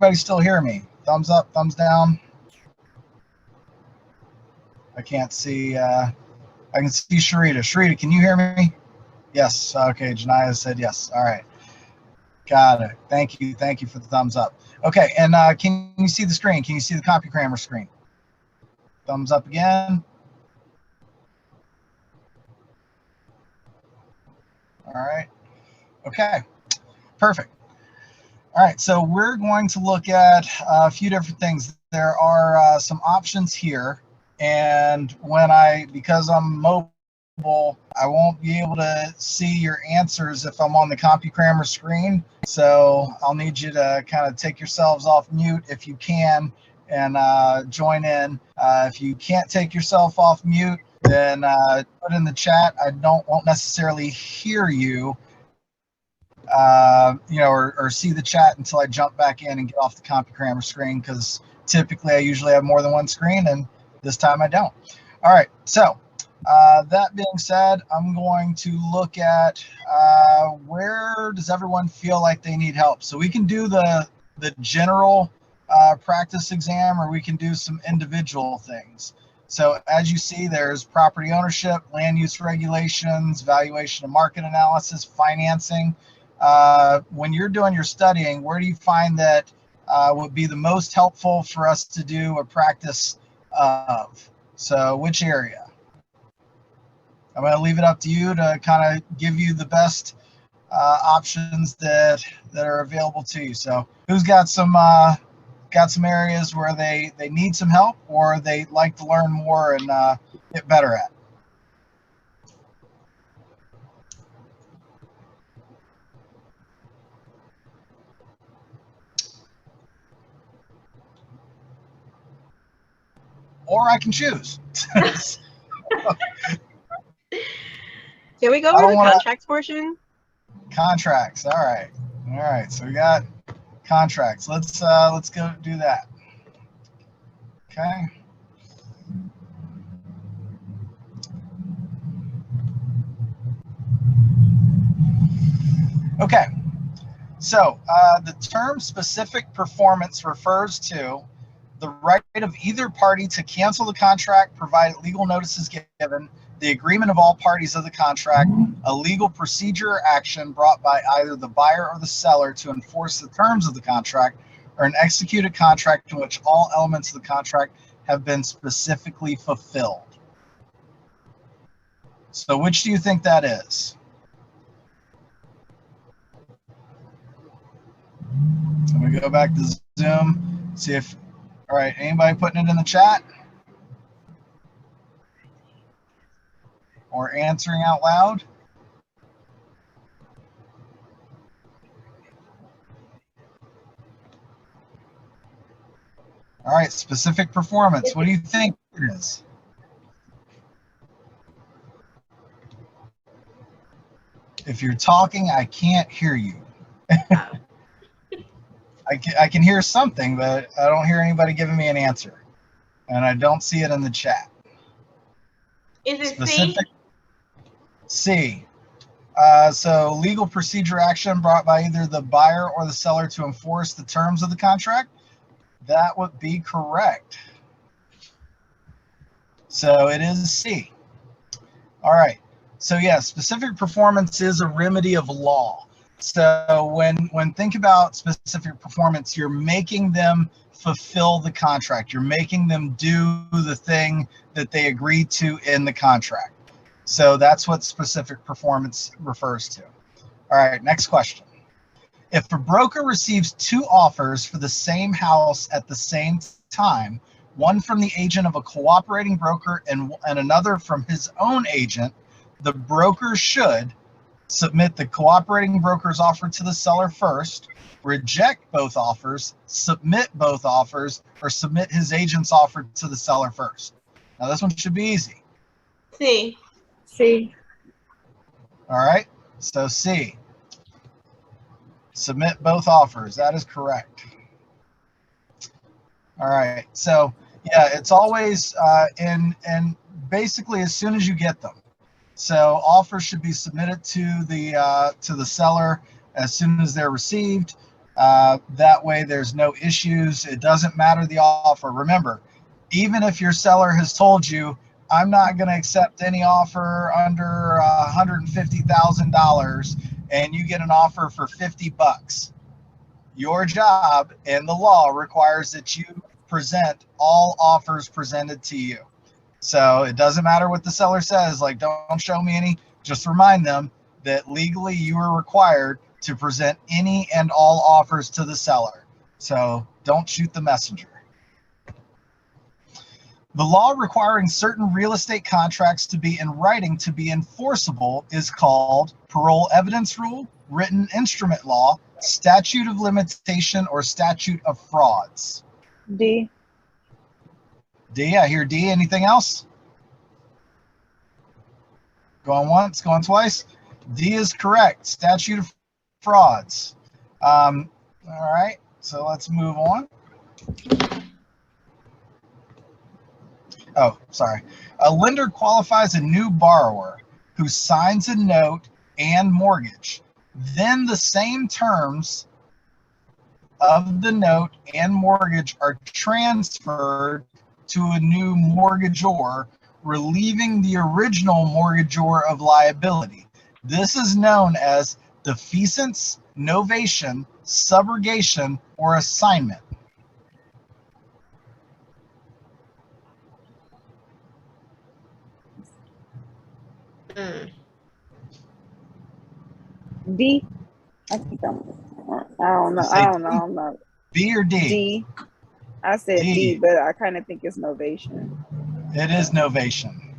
everybody still hear me? Thumbs up, thumbs down. I can't see. I can see Sharita. Sharita, can you hear me? Yes. Okay. Janaya said yes. All right. Got it. Thank you. Thank you for the thumbs up. Okay. And can you see the screen? Can you see the CompuGrammer screen? Thumbs up again. All right. Okay. Perfect. All right. So we're going to look at a few different things. There are some options here. And because I'm mobile, I won't be able to see your answers if I'm on the CompuGrammer screen. So I'll need you to kind of take yourselves off mute if you can and join in. If you can't take yourself off mute, then put in the chat. I won't necessarily hear you, or see the chat until I jump back in and get off the CompuGrammer screen, because typically I usually have more than one screen, and this time I don't. All right, so that being said, I'm going to look at where does everyone feel like they need help. So we can do the general practice exam, or we can do some individual things. So as you see, there's property ownership, land use regulations, valuation and market analysis, financing. When you're doing your studying, where do you find that would be the most helpful for us to do a practice of? So which area? I'm going to leave it up to you to kind of give you the best options that are available to you. So who's got some areas where they need some help, or they like to learn more and get better at? Or I can choose. Can we go over the contracts portion? Contracts. All right. So we got contracts. Let's go do that. Okay. Okay. So the term specific performance refers to the right of either party to cancel the contract, provided legal notice is given, the agreement of all parties of the contract, a legal procedure or action brought by either the buyer or the seller to enforce the terms of the contract, or an executed contract in which all elements of the contract have been specifically fulfilled. So which do you think that is? Let me go back to Zoom, see if, all right, anybody putting it in the chat? Or answering out loud? All right, specific performance. What do you think it is? If you're talking, I can't hear you. I can hear something, but I don't hear anybody giving me an answer. And I don't see it in the chat. Is it specific? C? So legal procedure action brought by either the buyer or the seller to enforce the terms of the contract. That would be correct. So it is C. All right. So yeah, specific performance is a remedy of law. So when think about specific performance, you're making them fulfill the contract. You're making them do the thing that they agreed to in the contract. So that's what specific performance refers to. All right, next question. If a broker receives two offers for the same house at the same time, one from the agent of a cooperating broker and another from his own agent, the broker should submit the cooperating broker's offer to the seller first, reject both offers, submit both offers, or submit his agent's offer to the seller first. Now this one should be easy. C. All right, so C. Submit both offers. That is correct. All right, so yeah, it's always in basically as soon as you get them. So offers should be submitted to the seller as soon as they're received. That way there's no issues. It doesn't matter the offer. Remember, even if your seller has told you, I'm not going to accept any offer under $150,000, and you get an offer for $50, your job and the law requires that you present all offers presented to you. So it doesn't matter what the seller says, like, don't show me any. Just remind them that legally you are required to present any and all offers to the seller. So don't shoot the messenger. The law requiring certain real estate contracts to be in writing to be enforceable is called parole evidence rule, written instrument law, statute of limitation, or statute of frauds. D. D, I hear D. Anything else? Going once, going twice. D is correct. Statute of frauds. All right, so let's move on. Oh, sorry. A lender qualifies a new borrower who signs a note and mortgage. Then the same terms of the note and mortgage are transferred to a new mortgagor, relieving the original mortgagor of liability. This is known as defeasance, novation, subrogation, or assignment. D. I think I don't know. I don't know. B or D? D. I said D, but I kind of think it's novation. It is novation.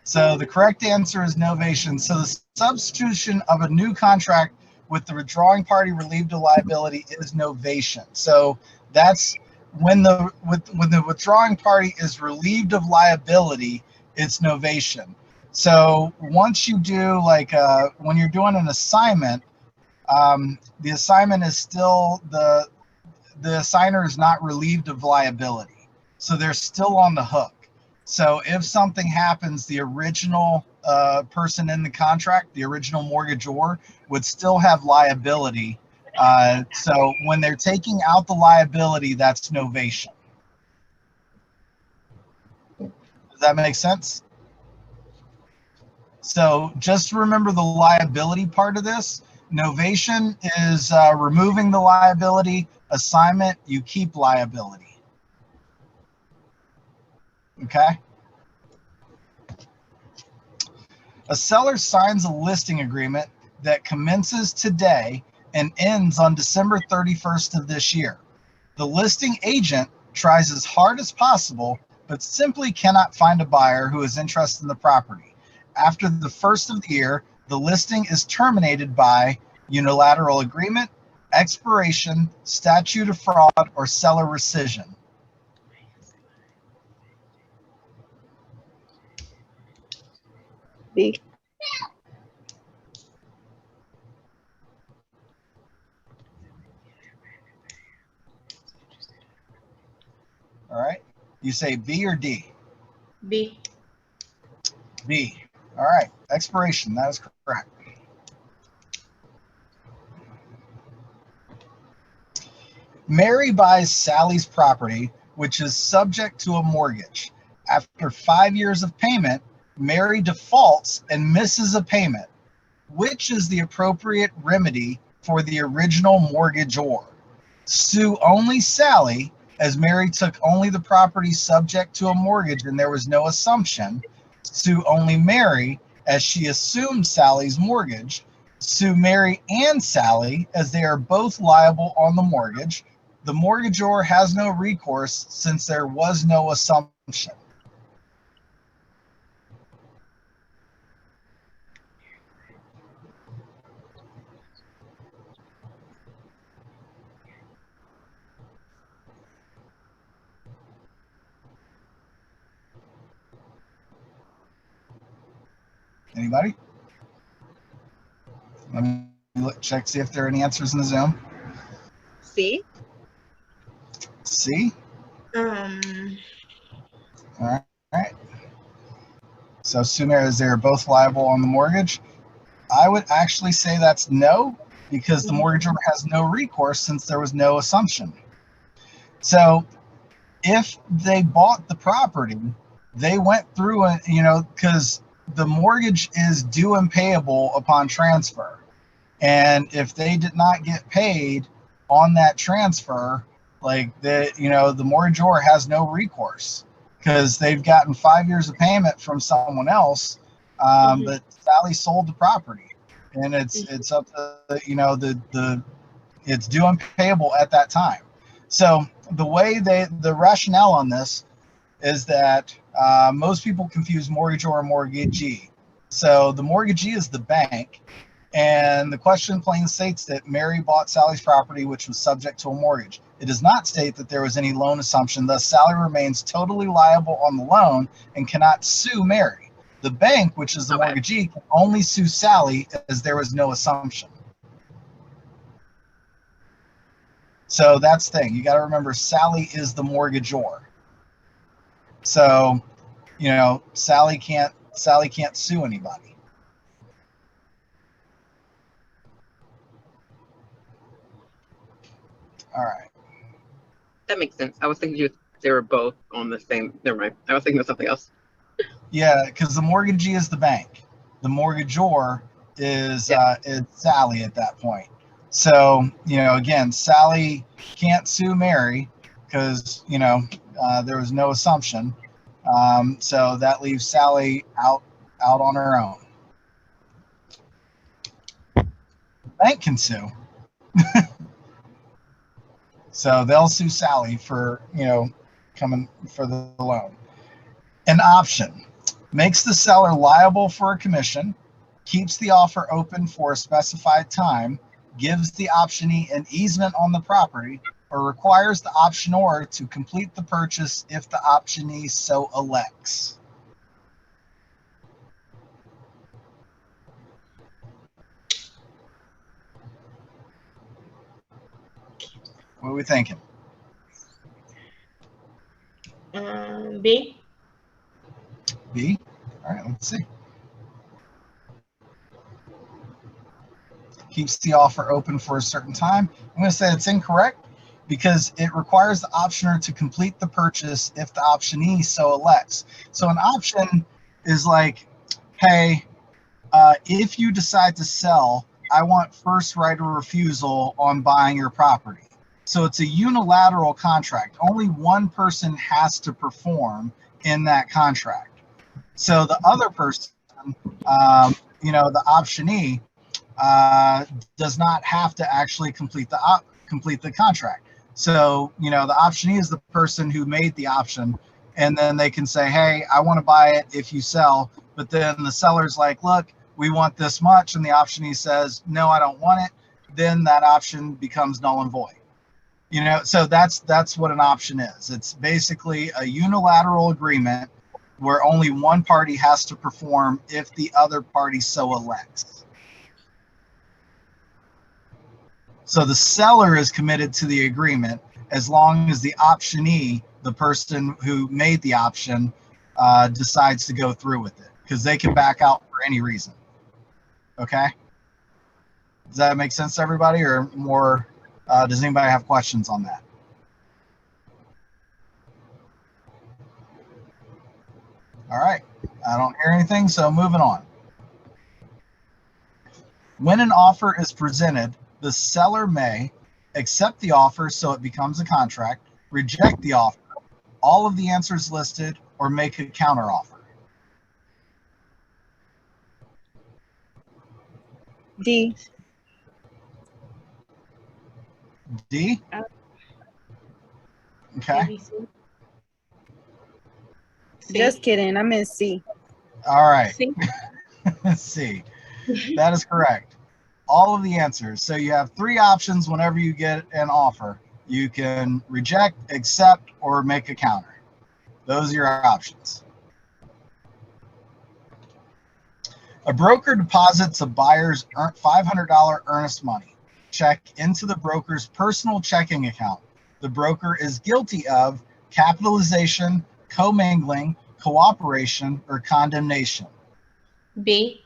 So the correct answer is novation. So the substitution of a new contract with the withdrawing party relieved of liability is novation. So that's when the withdrawing party is relieved of liability, it's novation. So once you do, like, when you're doing an assignment, the assignment is still the assigner is not relieved of liability, so they're still on the hook. So if something happens, the original person in the contract, the original mortgagor, would still have liability. So when they're taking out the liability, that's novation. Does that make sense? So just remember the liability part of this. Novation is removing the liability. Assignment, you keep liability. Okay? A seller signs a listing agreement that commences today and ends on December 31st of this year. The listing agent tries as hard as possible, but simply cannot find a buyer who is interested in the property. After the first of the year, the listing is terminated by unilateral agreement, expiration, statute of fraud, or seller rescission. B. All right. You say B or D? B. B. All right. Expiration. That is correct. Mary buys Sally's property, which is subject to a mortgage. After 5 years of payment, Mary defaults and misses a payment. Which is the appropriate remedy for the original mortgagor? Sue only Sally, as Mary took only the property subject to a mortgage and there was no assumption. Sue only Mary, as she assumed Sally's mortgage. Sue Mary and Sally, as they are both liable on the mortgage. The mortgagor has no recourse since there was no assumption. Anybody? Let me check, see if there are any answers in the Zoom. C. C? All right. So Sue Mary, as they're both liable on the mortgage. I would actually say that's no. because the mortgagor has no recourse since there was no assumption. So if they bought the property, they went through it, because the mortgage is due and payable upon transfer. And if they did not get paid on that transfer, like the mortgagor has no recourse because they've gotten 5 years of payment from someone else, but Sally sold the property, and it's up to it's due and payable at that time. So the way the rationale on this is that most people confuse mortgagor and mortgagee. So the mortgagee is the bank, and the question plain states that Mary bought Sally's property, which was subject to a mortgage. It does not state that there was any loan assumption, thus Sally remains totally liable on the loan and cannot sue Mary. The bank, which is the mortgagee, can only sue Sally as there was no assumption. So that's the thing. You got to remember, Sally is the mortgagor. So, Sally can't sue anybody. All right. That makes sense. I was thinking they were both on the same. Never mind. I was thinking of something else. Yeah, because the mortgagee is the bank. The mortgagor is Sally at that point. So, again, Sally can't sue Mary because, there was no assumption. So that leaves Sally out on her own. The bank can sue. So they'll sue Sally for, coming for the loan. An option makes the seller liable for a commission, keeps the offer open for a specified time, gives the optionee an easement on the property, or requires the optionor to complete the purchase if the optionee so elects. What are we thinking? B. B? All right, let's see. Keeps the offer open for a certain time. I'm going to say it's incorrect because it requires the optioner to complete the purchase if the optionee so elects. So an option is like, hey, if you decide to sell, I want first right of refusal on buying your property. So it's a unilateral contract. Only one person has to perform in that contract. So the other person, the optionee, does not have to actually complete the contract. So, the optionee is the person who made the option, and then they can say, hey, I want to buy it if you sell. But then the seller's like, look, we want this much. And the optionee says, no, I don't want it. Then that option becomes null and void. So that's what an option is. It's basically a unilateral agreement where only one party has to perform if the other party so elects. So the seller is committed to the agreement as long as the optionee, the person who made the option, decides to go through with it, because they can back out for any reason. Okay? Does that make sense to everybody, or more? Does anybody have questions on that? All right. I don't hear anything, so moving on. When an offer is presented, the seller may accept the offer so it becomes a contract, reject the offer, all of the answers listed, or make a counteroffer. D. D? Okay. Just kidding. I'm in C. All right. C. C. That is correct. All of the answers. So you have three options whenever you get an offer. You can reject, accept, or make a counter. Those are your options. A broker deposits a buyer's $500 earnest money check into the broker's personal checking account. The broker is guilty of capitalization, commingling, cooperation, or condemnation. B.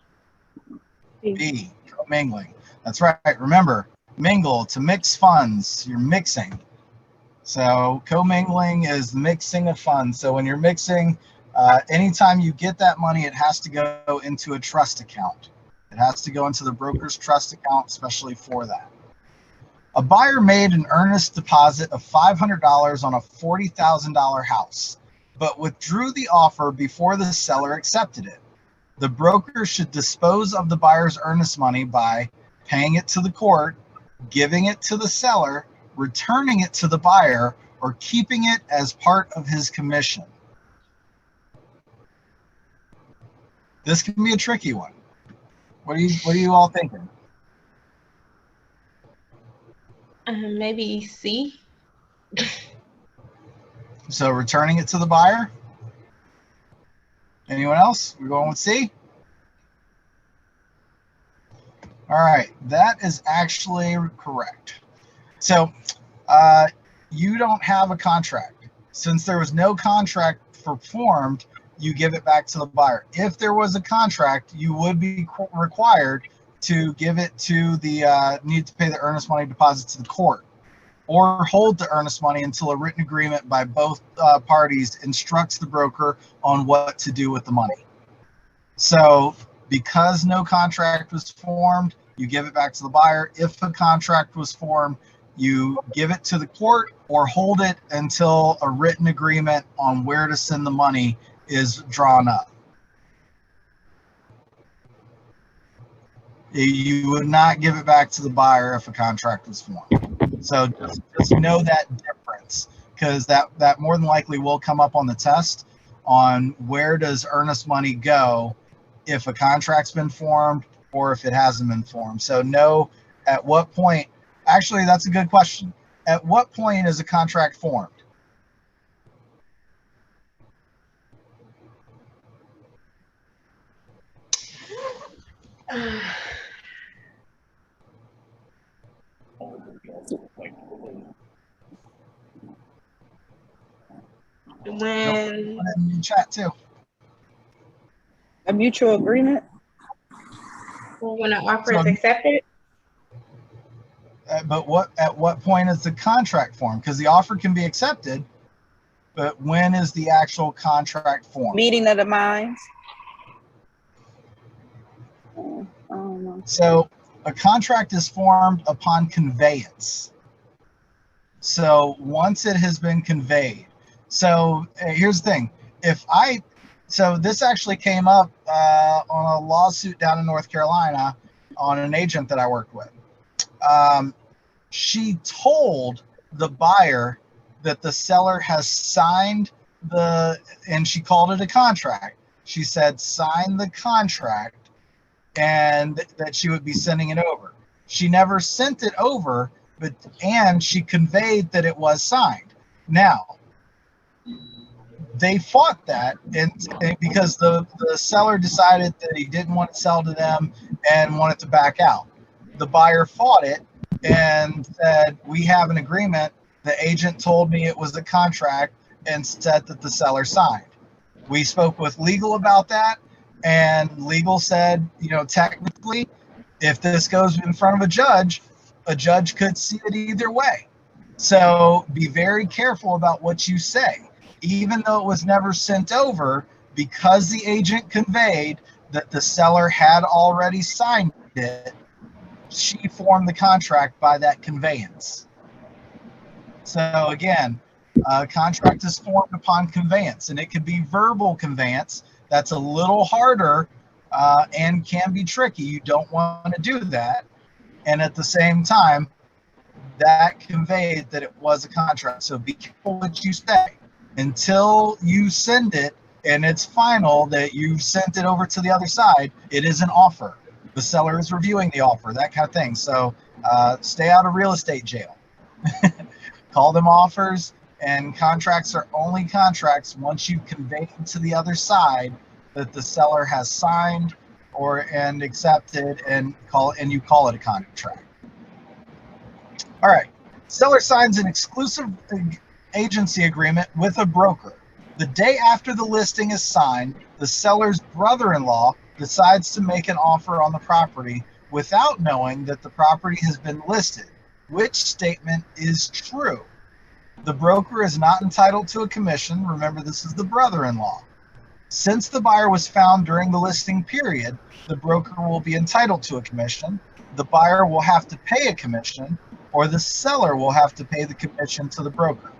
B, commingling. That's right. Remember, mingle, to mix funds. You're mixing. So commingling is mixing of funds. So when you're mixing, anytime you get that money, it has to go into a trust account. It has to go into the broker's trust account, especially for that. A buyer made an earnest deposit of $500 on a $40,000 house, but withdrew the offer before the seller accepted it. The broker should dispose of the buyer's earnest money by paying it to the court, giving it to the seller, returning it to the buyer, or keeping it as part of his commission. This can be a tricky one. What are you all thinking? Maybe C. So returning it to the buyer? Anyone else? We're going with C? All right, that is actually correct. So you don't have a contract. Since there was no contract performed, you give it back to the buyer. If there was a contract, you would be required to give it to the need to pay the earnest money deposit to the court, or hold the earnest money until a written agreement by both parties instructs the broker on what to do with the money. So because no contract was formed, you give it back to the buyer. If a contract was formed, you give it to the court or hold it until a written agreement on where to send the money is drawn up. You would not give it back to the buyer if a contract was formed. So just know that difference, because that more than likely will come up on the test on where does earnest money go if a contract's been formed or if it hasn't been formed. So know at what point. Actually, that's a good question. At what point is a contract formed? When Put it in the chat too. A mutual agreement? an offer So- is accepted. But at what point is the contract formed? Because the offer can be accepted, but when is the actual contract formed? Meeting of the minds? I don't know. So a contract is formed upon conveyance. So once it has been conveyed. So here's the thing. So this actually came up on a lawsuit down in North Carolina on an agent that I worked with. She told the buyer that the seller has signed and she called it a contract. She said, sign the contract, and that she would be sending it over. She never sent it over, and she conveyed that it was signed. Now, they fought that and because the seller decided that he didn't want to sell to them and wanted to back out. The buyer fought it and said, we have an agreement. The agent told me it was a contract and said that the seller signed. We spoke with legal about that, and legal said, technically, if this goes in front of a judge could see it either way. So be very careful about what you say. Even though it was never sent over, because the agent conveyed that the seller had already signed it, she formed the contract by that conveyance. So again, a contract is formed upon conveyance, and it could be verbal conveyance. That's a little harder and can be tricky. You don't want to do that. And at the same time, that conveyed that it was a contract. So be careful what you say. Until you send it and it's final that you've sent it over to the other side, it is an offer. The seller is reviewing the offer, that kind of thing. So stay out of real estate jail. Call them offers, and contracts are only contracts once you convey to the other side that the seller has signed and accepted, and you call it a contract. All right. Seller signs an exclusive agency agreement with a broker. The day after the listing is signed, the seller's brother-in-law decides to make an offer on the property without knowing that the property has been listed. Which statement is true? The broker is not entitled to a commission. Remember, this is the brother-in-law. Since the buyer was found during the listing period, the broker will be entitled to a commission. The buyer will have to pay a commission, or the seller will have to pay the commission to the broker.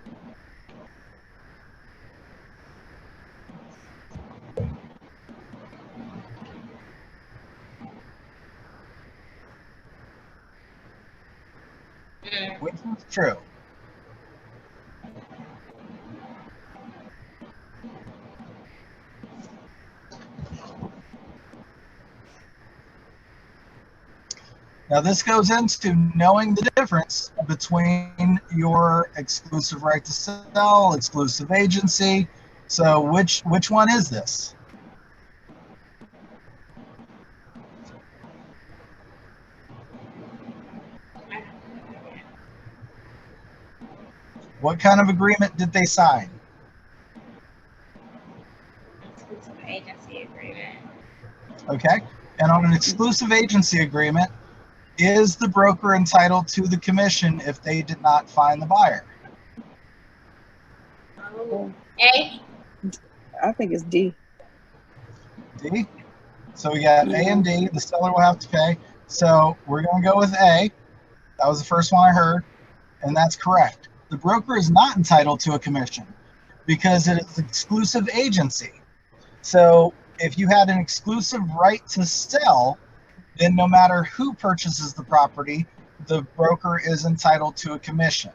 Which is true? Now this goes into knowing the difference between your exclusive right to sell, exclusive agency. So which one is this? What kind of agreement did they sign? Exclusive agency agreement. Okay. And on an exclusive agency agreement, is the broker entitled to the commission if they did not find the buyer? Oh, A. I think it's D. D? So we got A and D. The seller will have to pay. So we're going to go with A. That was the first one I heard. And that's correct. The broker is not entitled to a commission because it is exclusive agency. So if you had an exclusive right to sell, then no matter who purchases the property, the broker is entitled to a commission.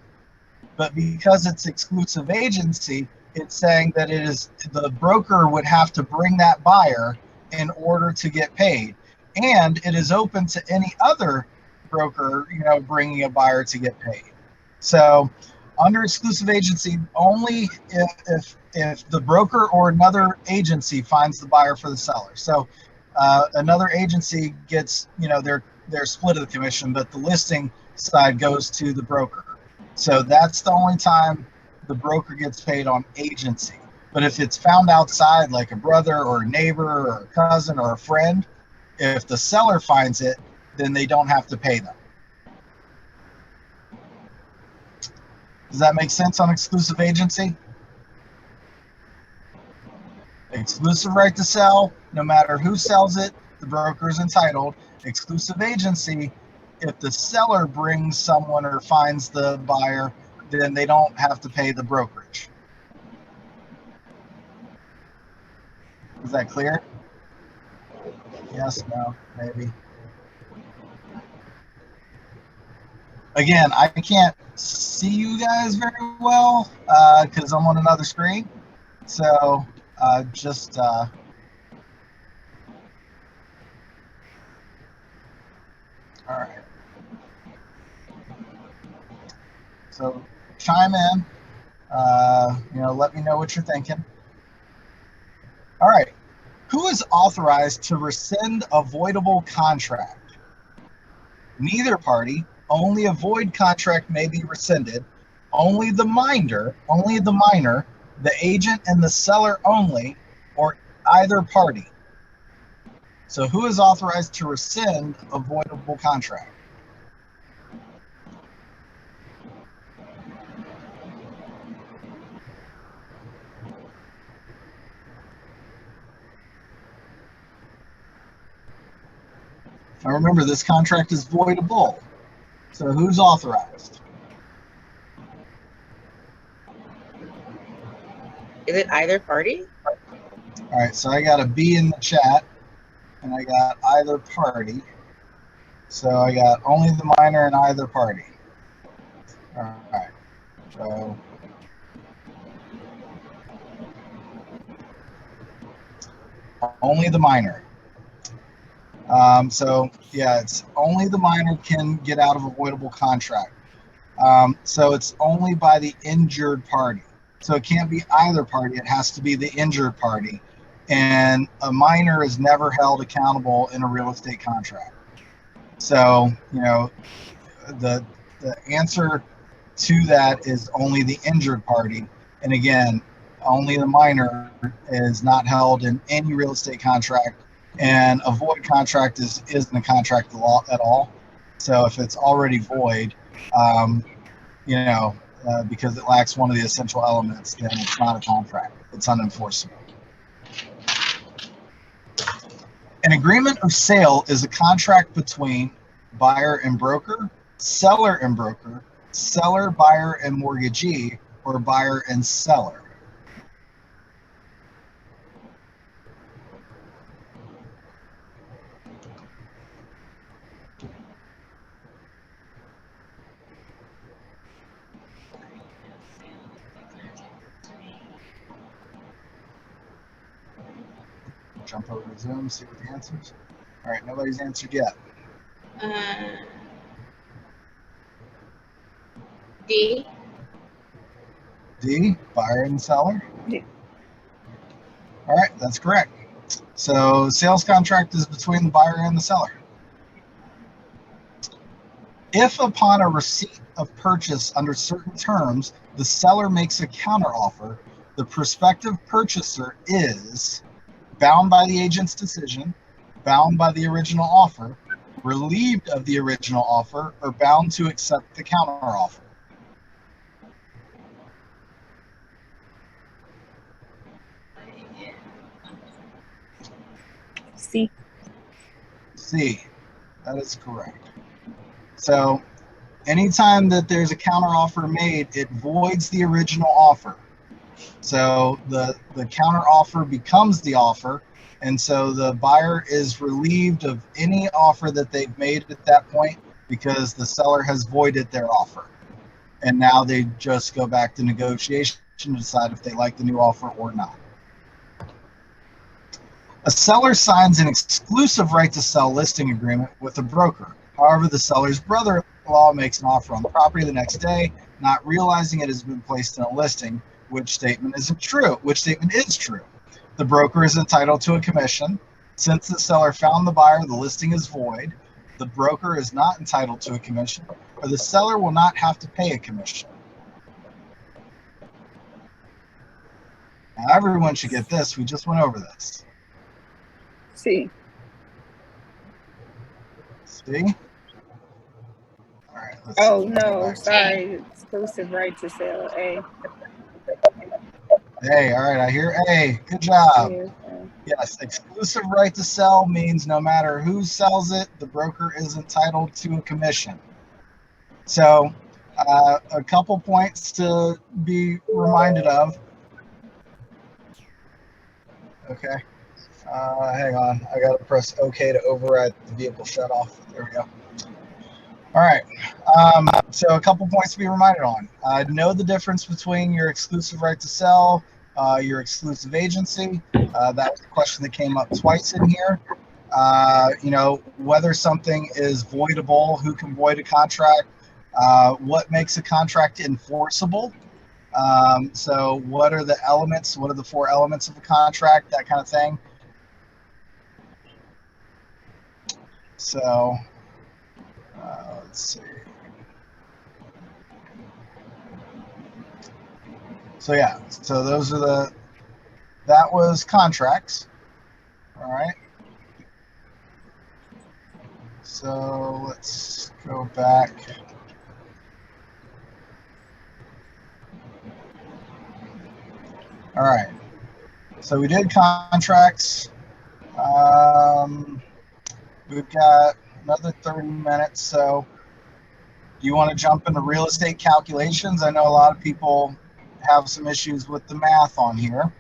But because it's exclusive agency, it's saying that it is the broker would have to bring that buyer in order to get paid. And it is open to any other broker, bringing a buyer to get paid. So under exclusive agency, only if the broker or another agency finds the buyer for the seller. So another agency gets, their split of the commission, but the listing side goes to the broker. So that's the only time the broker gets paid on agency. But if it's found outside, like a brother or a neighbor or a cousin or a friend, if the seller finds it, then they don't have to pay them. Does that make sense on exclusive agency? Exclusive right to sell, no matter who sells it, the broker is entitled. Exclusive agency, if the seller brings someone or finds the buyer, then they don't have to pay the brokerage. Is that clear? Yes, no, maybe. Again, I can't see you guys very well because I'm on another screen. So all right. So chime in, let me know what you're thinking. All right. Who is authorized to rescind a voidable contract? Neither party. Only a void contract may be rescinded. Only the minor, the agent and the seller only, or either party. So who is authorized to rescind a voidable contract? Now remember, this contract is voidable. So who's authorized? Is it either party? All right, so I got a B in the chat, and I got either party. So I got only the minor and either party. All right, so only the minor. So yeah, it's only the minor can get out of a voidable contract. So it's only by the injured party. So it can't be either party. It has to be the injured party. And a minor is never held accountable in a real estate contract. So, the answer to that is only the injured party. And again, only the minor is not held in any real estate contract And a void contract isn't a contract at all. So if it's already void, because it lacks one of the essential elements, then it's not a contract. It's unenforceable. An agreement of sale is a contract between buyer and broker, seller and broker, seller, buyer, and mortgagee, or buyer and seller. Jump over to Zoom, see what the answers. All right, nobody's answered yet. D. D, buyer and seller. Yeah. All right, that's correct. So sales contract is between the buyer and the seller. If upon a receipt of purchase under certain terms, the seller makes a counteroffer, the prospective purchaser is bound by the agent's decision, bound by the original offer, relieved of the original offer, or bound to accept the counteroffer. C. C, that is correct. So anytime that there's a counteroffer made, it voids the original offer. So the counteroffer becomes the offer, and so the buyer is relieved of any offer that they've made at that point because the seller has voided their offer. And now they just go back to negotiation to decide if they like the new offer or not. A seller signs an exclusive right to sell listing agreement with a broker. However, the seller's brother-in-law makes an offer on the property the next day, not realizing it has been placed in a listing. Which statement is true? The broker is entitled to a commission. Since the seller found the buyer, the listing is void. The broker is not entitled to a commission, or the seller will not have to pay a commission. Now, everyone should get this. We just went over this. C. See? All right. Oh, no, sorry. Exclusive right to sell. A. Hey, all right, I hear A. Good job. Yeah. Yes, exclusive right to sell means no matter who sells it, the broker is entitled to a commission. So a couple points to be reminded of. Okay. Hang on. I got to press OK to override the vehicle shut off. There we go. All right. So a couple points to be reminded on. Know the difference between your exclusive right to sell, your exclusive agency. That was a question that came up twice in here. Whether something is voidable, who can void a contract, what makes a contract enforceable. So what are the elements? What are the 4 elements of a contract? That kind of thing. So let's see. So yeah, so those are that was contracts. All right. So let's go back. All right. So we did contracts. We've got another 30 minutes. So do you want to jump into real estate calculations? I know a lot of people have some issues with the math on here.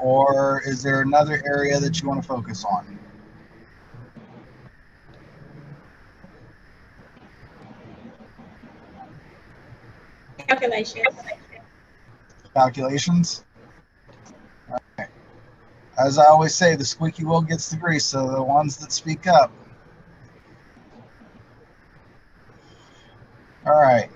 Or is there another area that you want to focus on? Calculations? All right. As I always say, the squeaky wheel gets the grease, so the ones that speak up. All right.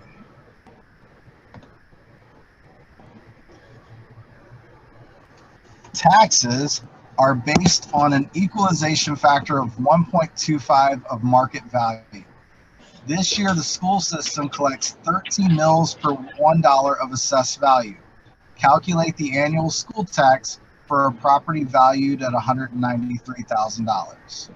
Taxes are based on an equalization factor of 1.25 of market value. This year, the school system collects 13 mills per $1 of assessed value. Calculate the annual school tax for a property valued at $193,000.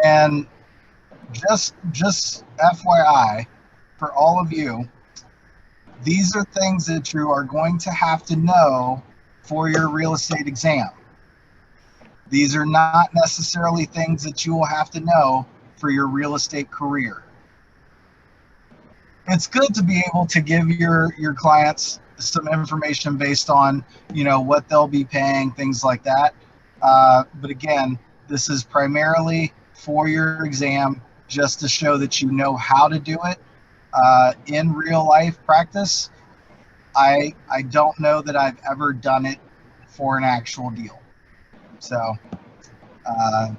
And just FYI, for all of you, these are things that you are going to have to know for your real estate exam. These are not necessarily things that you will have to know for your real estate career. It's good to be able to give your clients some information based on, what they'll be paying, things like that. But again, this is primarily for your exam, just to show that you know how to do it. In real life practice, I don't know that I've ever done it for an actual deal. So I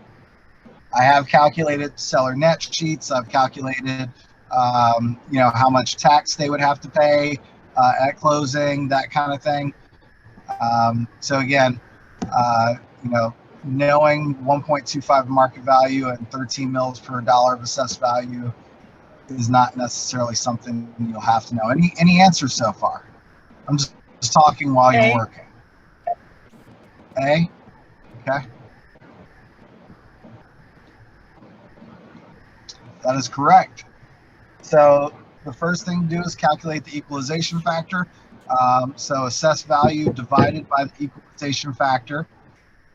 have calculated seller net sheets. I've calculated, how much tax they would have to pay at closing, that kind of thing. So again, knowing 1.25 market value and 13 mils per dollar of assessed value is not necessarily something you'll have to know. Any answers so far? I'm just talking while you're working. A? Okay. That is correct. So the first thing to do is calculate the equalization factor. So assessed value divided by the equalization factor.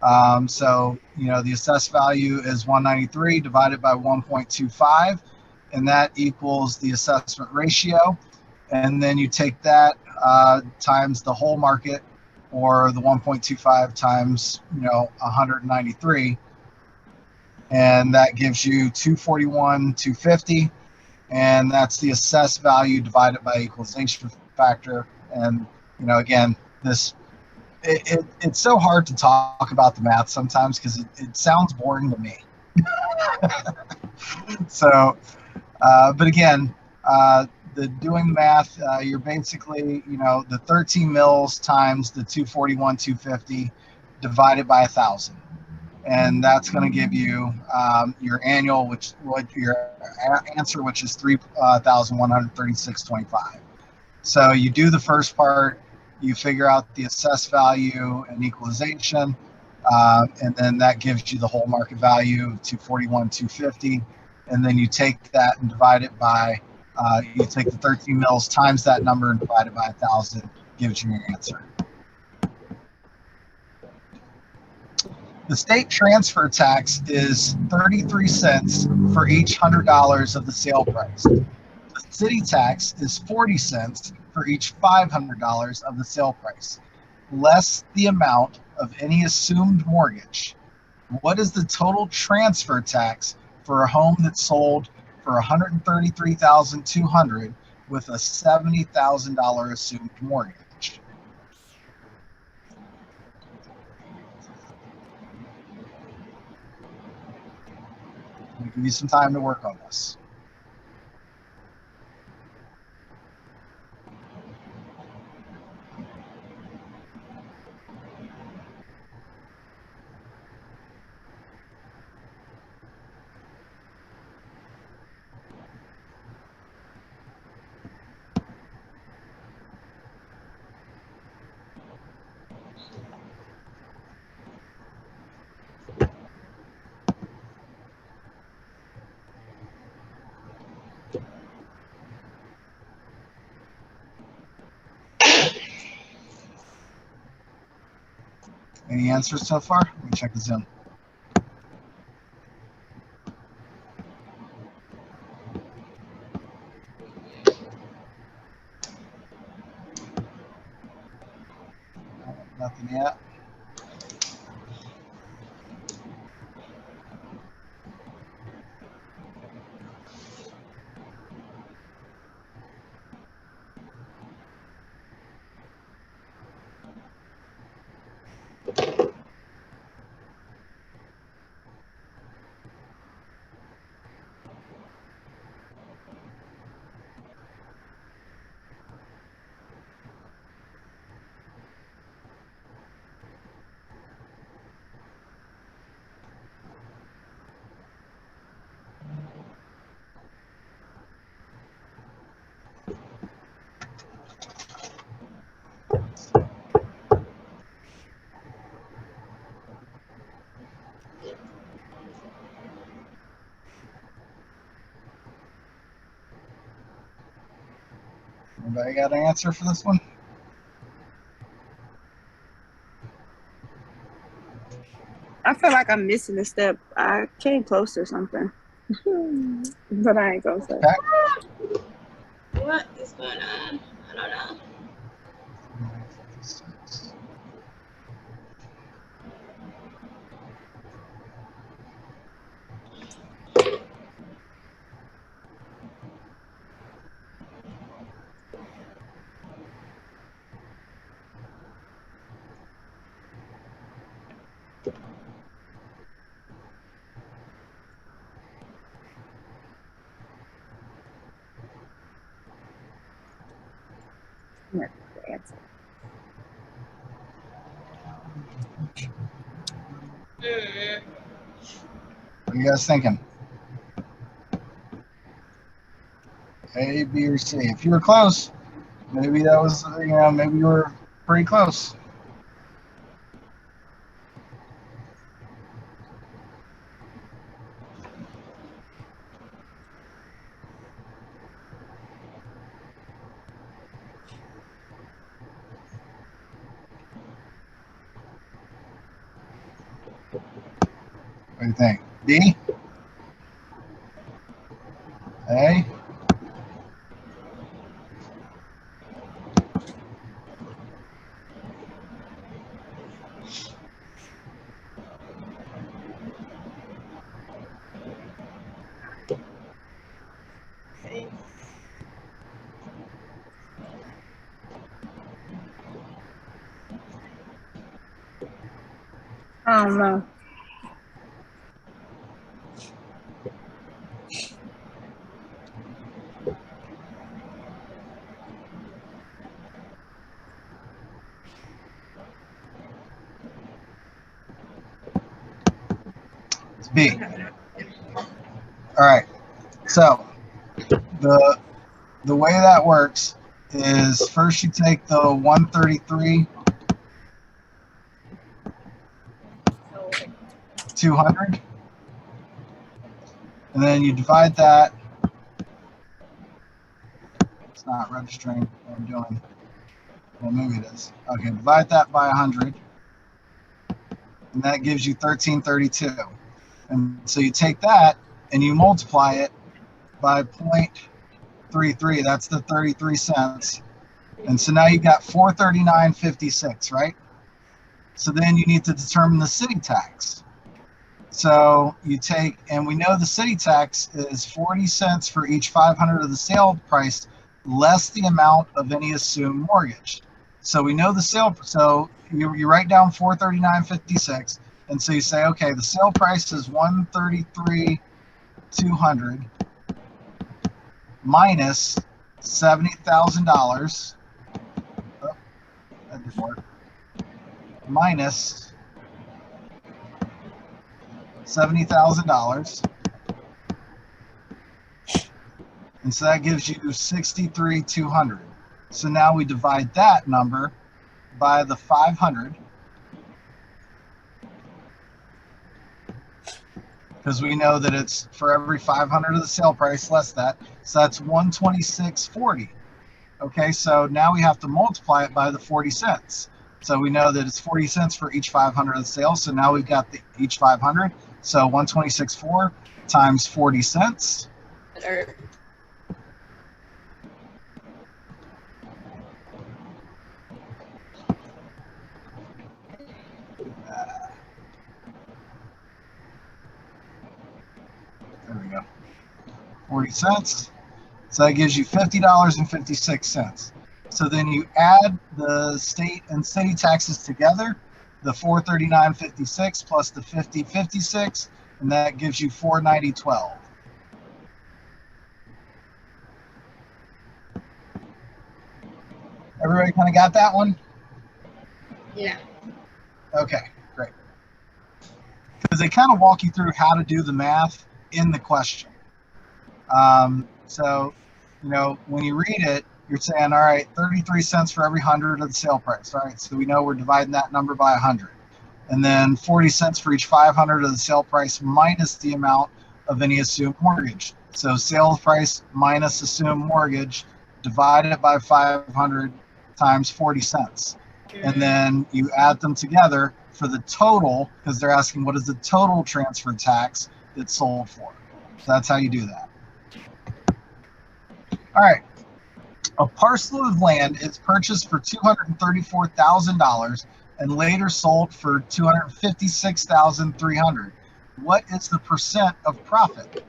The assessed value is 193 divided by 1.25, and that equals the assessment ratio. And then you take that times the whole market, or the 1.25 times 193, and that gives you 241,250, and that's the assessed value divided by equalization factor. And again, this it's so hard to talk about the math sometimes because it sounds boring to me. So, but again, doing the math, you're basically, the 13 mils times the 241,250 divided by 1,000. And that's going to give you your annual, your answer, which is 3,136.25. So you do the first part, you figure out the assessed value and equalization, and then that gives you the whole market value of 241,250. And then you take that and divide it by, you take the 13 mils times that number and divide it by 1,000, gives you your answer. The state transfer tax is 33 cents for each $100 of the sale price. The city tax is 40 cents for each $500 of the sale price, less the amount of any assumed mortgage. What is the total transfer tax for a home that's sold for $133,200 with a $70,000 assumed mortgage? I'll give you some time to work on this. Any answers so far? Let me check the Zoom. Nothing yet. Anybody got an answer for this one? I feel like I'm missing a step. I came close or something. But I ain't gonna say. Okay. What is going on? I don't know. Answer. What are you guys thinking? A, B, or C? If you were close, maybe that was, maybe you were pretty close. What do you think? D? A? I don't know. It's B. All right. So the way that works is first you take the 133 200 and then you divide that. It's not registering what I'm doing. Well, maybe it is. Okay, divide that by 100 and that gives you 1332. And so you take that and you multiply it by 0.33. That's the 33 cents. And so now you got 439.56, right? So then you need to determine the city tax. So you take, and we know the city tax is 40 cents for each 500 of the sale price, less the amount of any assumed mortgage. So we know the sale, so you write down 439.56, and so you say, okay, the sale price is 133,200 minus $70,000. Oh, that didn't work. Minus $70,000. And so that gives you 63,200. So now we divide that number by the 500. Because we know that it's for every 500 of the sale price less that. So that's 126.40. Okay, so now we have to multiply it by the 40 cents. So we know that it's 40 cents for each 500 of the sale. So now we've got each 500. So 126.4 times 40 cents. There we go. 40 cents. So that gives you $50.56. So then you add the state and city taxes together, the 439.56 plus the 50.56, and that gives you 490.12. Everybody kind of got that one? Yeah. Okay, great. Because they kind of walk you through how to do the math in the question. So, when you read it, you're saying, all right, 33 cents for every 100 of the sale price. All right, so we know we're dividing that number by 100. And then 40 cents for each 500 of the sale price minus the amount of any assumed mortgage. So sales price minus assumed mortgage divide it by 500 times 40 cents. And then you add them together for the total, because they're asking what is the total transfer tax that's sold for. So that's how you do that. All right. A parcel of land is purchased for $234,000 and later sold for $256,300. What is the percent of profit?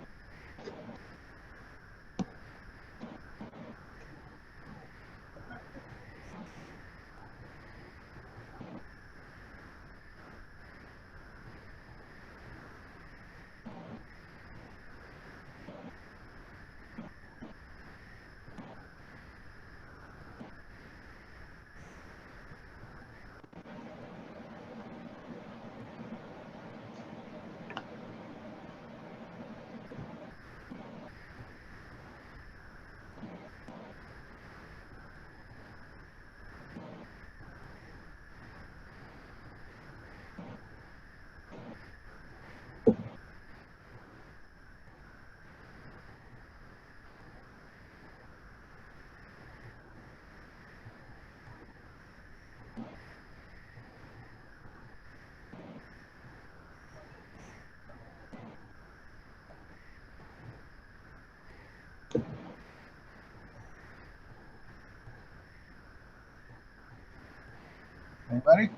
Anybody?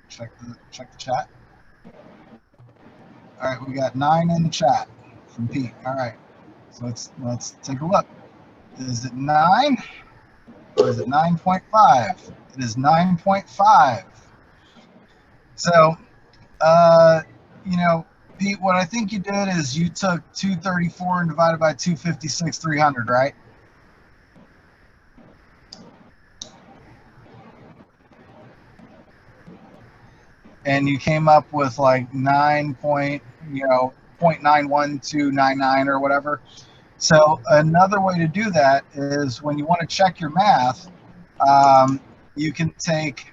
Check the chat. All right, we got 9 in the chat from Pete. All right, so let's take a look. Is it 9 or is it 9.5? It is 9.5. So, Pete, what I think you did is you took 234 and divided by 256, 300, right? And you came up with like 0.91299 or whatever. So another way to do that is when you want to check your math, you can take,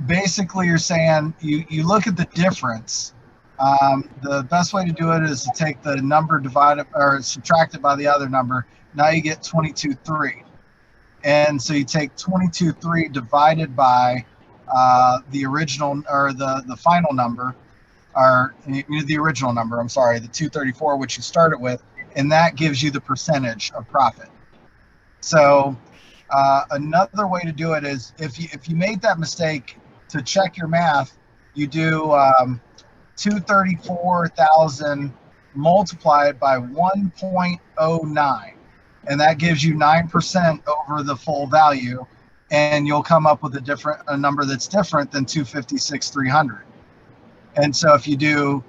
basically you're saying you look at the difference. The best way to do it is to take the number divided or subtract it by the other number. Now you get 22.3. And so you take 22.3 divided by the original or the final number, or the original number, I'm sorry, the 234, which you started with, and that gives you the percentage of profit. So another way to do it is if you made that mistake, to check your math, you do 234,000 multiplied by 1.09. And that gives you 9% over the full value, and you'll come up with a number that's different than 256,300. And so if you do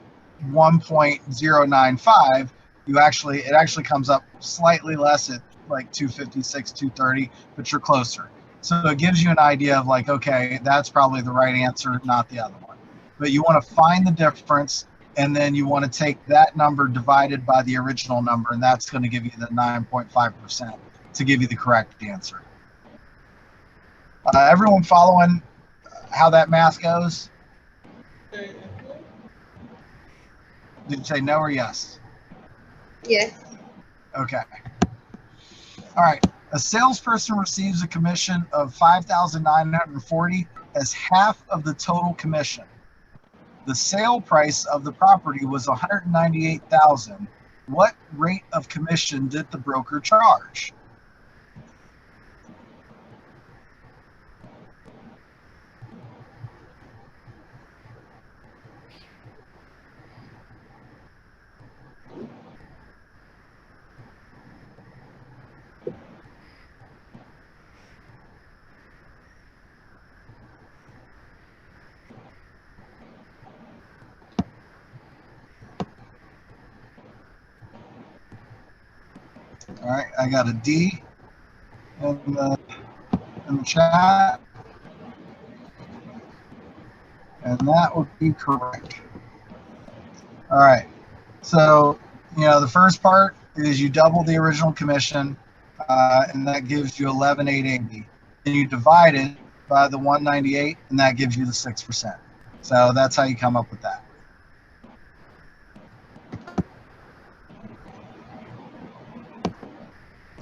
1.095, it actually comes up slightly less at like 256, 230, but you're closer. So it gives you an idea of like, okay, that's probably the right answer, not the other one. But you want to find the difference, and then you want to take that number divided by the original number, and that's going to give you the 9.5% to give you the correct answer. Everyone following how that math goes? Did you say no or yes? Yes. Okay. All right. A salesperson receives a commission of $5,940 as half of the total commission. The sale price of the property was $198,000. What rate of commission did the broker charge? All right, I got a D in the chat. And that would be correct. All right. So, the first part is you double the original commission, and that gives you 11,880. Then you divide it by the 198, and that gives you the 6%. So that's how you come up with that.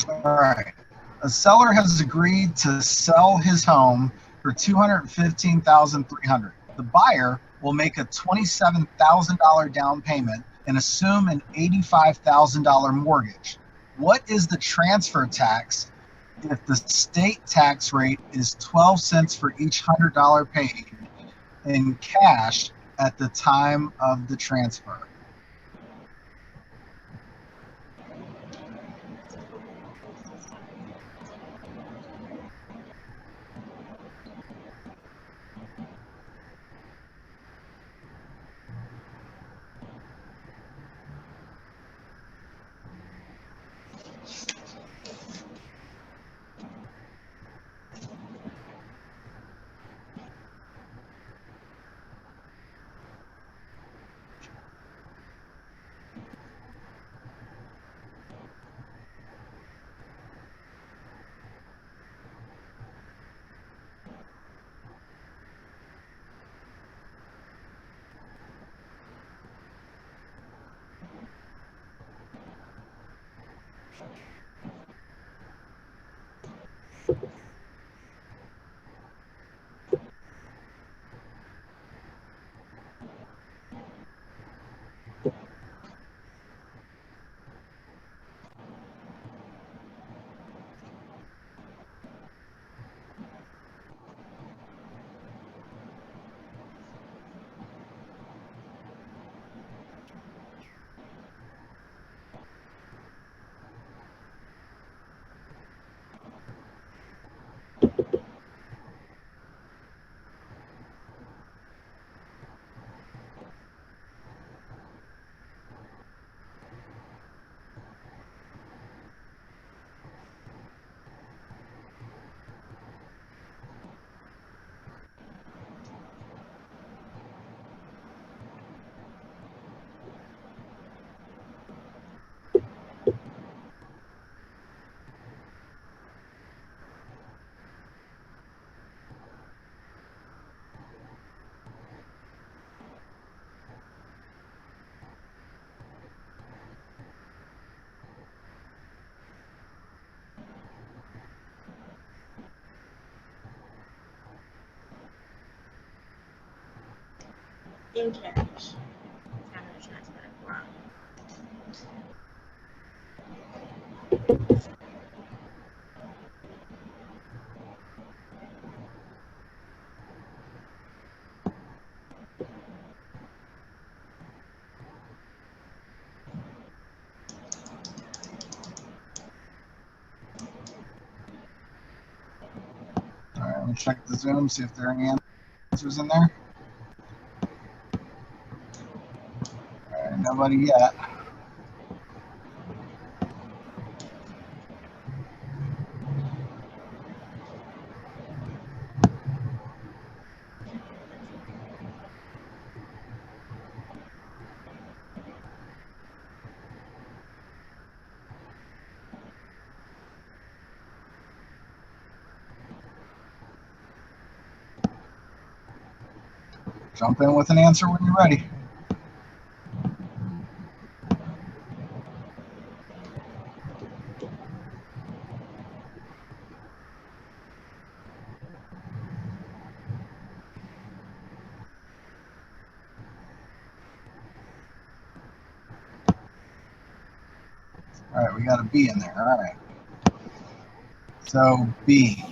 All right. A seller has agreed to sell his home for $215,300. The buyer will make a $27,000 down payment and assume an $85,000 mortgage. What is the transfer tax if the state tax rate is 12 cents for each $100 paid in cash at the time of the transfer? In cash. I'm gonna transfer it wrong. All right, let me check the Zoom, see if there are any answers in there. All right, nobody yet. Jump in with an answer when you're ready. All right, we got a B in there. All right. So B,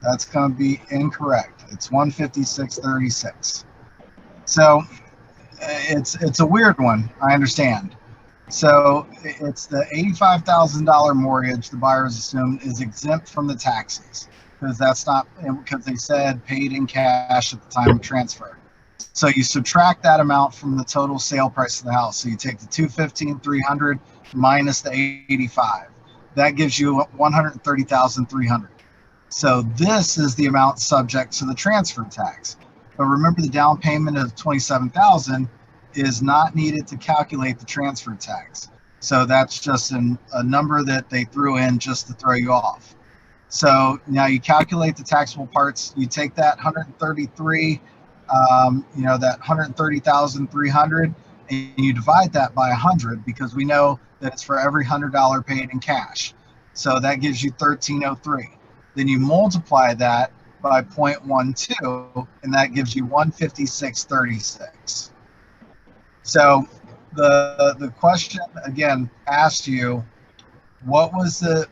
that's going to be incorrect. It's 156.36. So it's a weird one. I understand. So it's the $85,000 mortgage the buyers assumed is exempt from the taxes because that's not because they said paid in cash at the time of transfer. So you subtract that amount from the total sale price of the house. So you take the $215,300 minus the $85,000. That gives you $130,300. So this is the amount subject to the transfer tax. But remember, the down payment of $27,000 is not needed to calculate the transfer tax. So that's just a number that they threw in just to throw you off. So now you calculate the taxable parts. You take that 133, that 130,300, and you divide that by 100 because we know that it's for every $100 paid in cash. So that gives you 1303. Then you multiply that by 0.12, and that gives you 156.36. So the question again asked you, what was the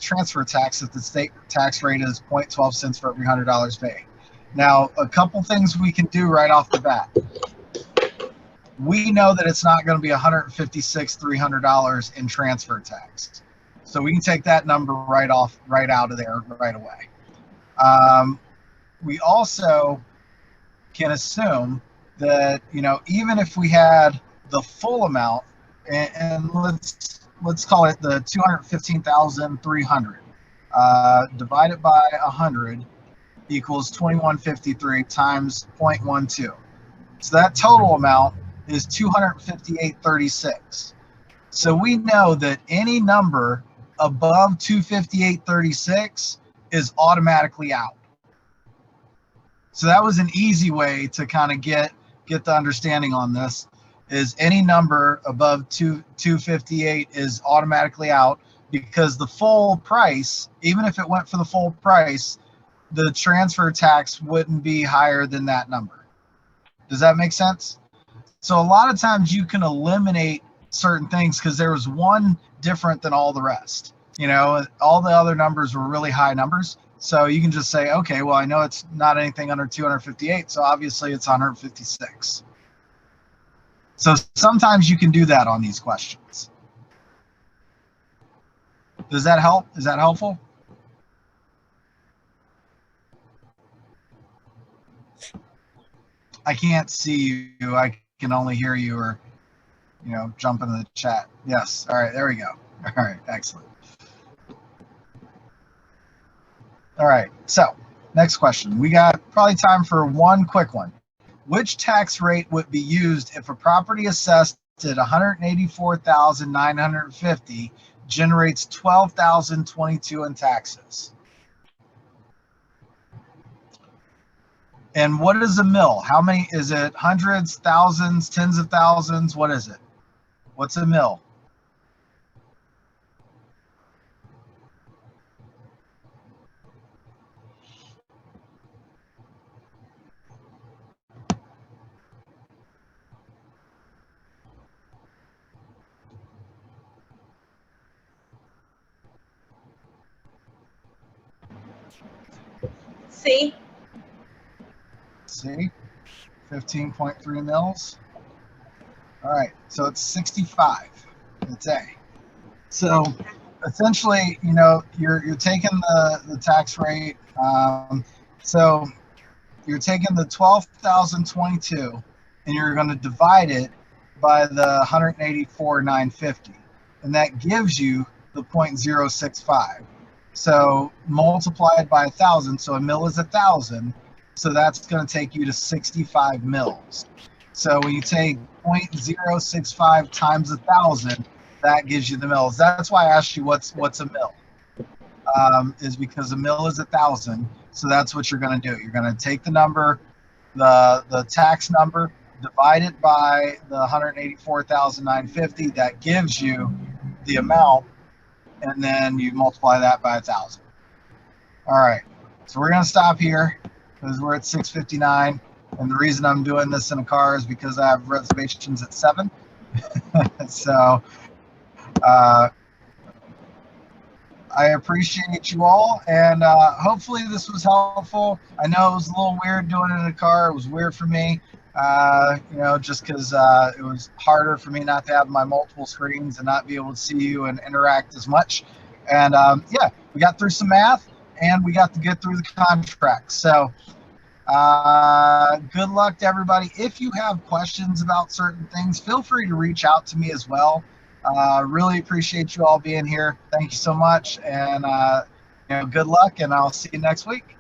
transfer tax if the state tax rate is 0.12 cents for every $100 paid? Now, a couple things we can do right off the bat. We know that it's not going to be $156,300 in transfer tax, so we can take that number right out of there right away. We also can assume that even if we had the full amount, and let's call it the 215,300 divided by 100 equals 2153 times 0.12. So that total amount is 258.36. So we know that any number above 258.36 is automatically out. So that was an easy way to kind of get the understanding on this, is any number above 258 is automatically out, because the full price, even if it went for the full price, the transfer tax wouldn't be higher than that number. Does that make sense? So a lot of times you can eliminate certain things because there was one different than all the rest. All the other numbers were really high numbers. So you can just say, okay, well, I know it's not anything under 258, so obviously it's 156. So sometimes you can do that on these questions. Does that help? Is that helpful? I can't see you. I can only hear you, or jump into the chat. Yes. All right. There we go. All right. Excellent. All right. So next question. We got probably time for one quick one. Which tax rate would be used if a property assessed at $184,950 generates $12,022 in taxes? And what is a mill? How many is it? Hundreds, thousands, tens of thousands? What is it? What's a mill? C. C, 15.3 mils. All right, so it's 65. It's A. So essentially, you're taking the tax rate. So you're taking the 12,022 and you're going to divide it by the 184,950, and that gives you the 0.065. So multiplied by 1,000, so a mil is 1,000. So that's going to take you to 65 mils. So when you take 0.065 times 1,000, that gives you the mils. That's why I asked you what's a mil. Is because a mil is 1,000. So that's what you're going to do. You're going to take the number, the tax number, divide it by the 184,950. That gives you the amount, and then you multiply that by 1,000. All right. So we're going to stop here, because we're at 6:59, and the reason I'm doing this in a car is because I have reservations at 7. So I appreciate you all, and hopefully this was helpful. I know it was a little weird doing it in a car. It was weird for me, just because it was harder for me not to have my multiple screens and not be able to see you and interact as much. And yeah, we got through some math, and we got to get through the contract. So good luck to everybody. If you have questions about certain things, feel free to reach out to me as well. Really appreciate you all being here. Thank you so much, and good luck, and I'll see you next week.